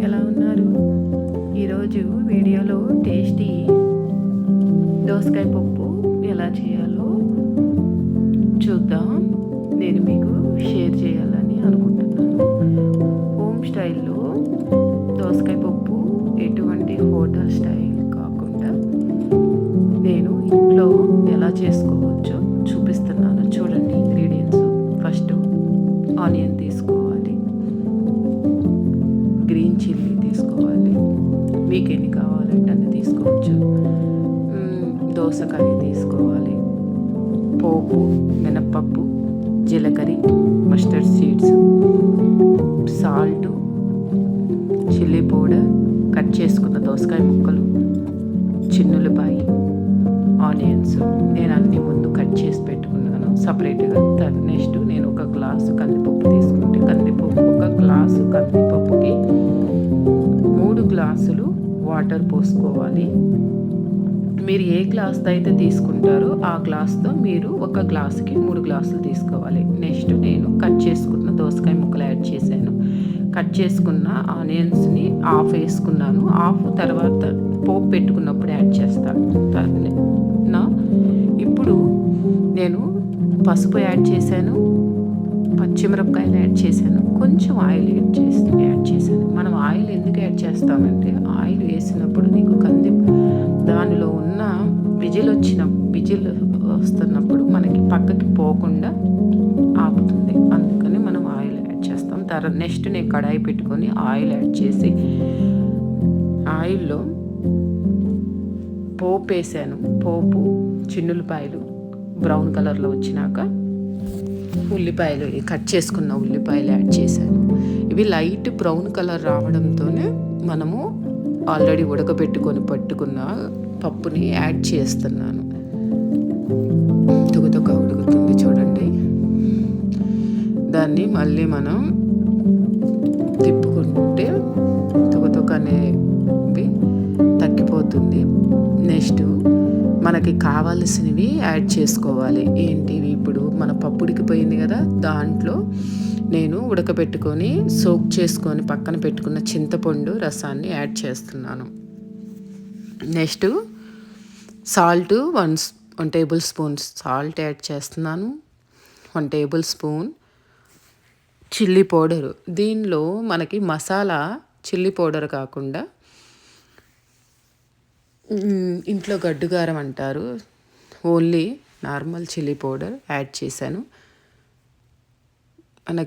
ఎలా ఉన్నారు? ఈరోజు వీడియోలో టేస్టీ దోసకాయ పప్పు ఎలా చేయాలో చూద్దాం. నేను మీకు షేర్ చేయాలని అనుకుంటున్నాను. హోమ్ స్టైల్లో దోసకాయ పప్పు, ఎటువంటి హోటల్ స్టైల్ కాకుండా నేను ఇంట్లో ఎలా చేసుకోవచ్చో చూపిస్తున్నాను. చూడండి ఇంగ్రీడియంట్స్. ఫస్ట్ ఆనియన్ తీసుకోవాలి, గ్రీన్ చిల్లీ తీసుకోవాలి, మీకు ఎన్ని కావాలంటే అన్ని తీసుకోవచ్చు. దోసకాయ తీసుకోవాలి, పోపు, మినప్పప్పు, జీలకర్ర, mustard seeds, salt, chilli powder, cut చేసుకున్న దోసకాయ ముక్కలు, చిన్నులపాయి, ఆనియన్స్. నేను అన్ని ముందు కట్ చేసి పెట్టుకున్నాను సపరేట్గా. నెక్స్ట్ నేను ఒక గ్లాసు కందిపప్పు తీసుకుంటే ఒక గ్లాసు కందిపప్పుకి 3 గ్లాసులు వాటర్ పోసుకోవాలి. మీరు ఏ గ్లాస్తో అయితే తీసుకుంటారో ఆ గ్లాస్తో మీరు ఒక గ్లాసుకి 3 గ్లాసులు తీసుకోవాలి. నెక్స్ట్ నేను కట్ చేసుకున్న దోసకాయ ముక్కలు యాడ్ చేశాను. కట్ చేసుకున్న ఆనియన్స్ని హాఫ్ వేసుకున్నాను. హాఫ్ తర్వాత పోపు పెట్టుకున్నప్పుడు యాడ్ చేస్తాను. ఇప్పుడు నేను పసుపు యాడ్ చేశాను, పచ్చిమిరపకాయలు యాడ్ చేశాను, కొంచెం ఆయిల్ యాడ్ చేశాను. మనం ఆయిల్ ఎందుకు యాడ్ చేస్తామంటే ఆయిల్ వేసినప్పుడు నీకు దానిలో ఉన్న విజిల్ వస్తున్నప్పుడు మనకి పక్కకి పోకుండా ఆపుతుంది. అందుకని మనం ఆయిల్ యాడ్ చేస్తాం. నెక్స్ట్ నేను కడాయి పెట్టుకొని ఆయిల్ యాడ్ చేసి ఆయిల్లో పోపు వేసాను. పోపు, చిన్నులపాయలు బ్రౌన్ కలర్లో వచ్చినాక ఉల్లిపాయలు, కట్ చేసుకున్న ఉల్లిపాయలు యాడ్ చేశాను. ఇవి లైట్ బ్రౌన్ కలర్ రావడంతోనే మనము ఆల్రెడీ ఉడకబెట్టుకొని పట్టుకున్న పప్పుని యాడ్ చేస్తున్నాను. తుగతుగా ఉడుకుతుంది చూడండి. దాన్ని మళ్ళీ మనం తిప్పుకుంటే తుగతుక అనేవి తగ్గిపోతుంది. నెక్స్ట్ మనకి కావాల్సినవి యాడ్ చేసుకోవాలి. ఏంటివి? ఇప్పుడు మన పప్పు ఉడికిపోయింది కదా, దాంట్లో నేను ఉడకబెట్టుకొని సోక్ చేసుకొని పక్కన పెట్టుకున్న చింతపండు రసాన్ని యాడ్ చేస్తున్నాను. Next salt 1 table spoon salt add చేస్తున్నాను. 1 టేబుల్ స్పూన్ చిల్లీ పౌడరు. దీనిలో మనకి మసాలా చిల్లీ పౌడర్ కాకుండా ఇంట్లో గడ్డుగారం అంటారు, only normal chilli powder add చేశాను.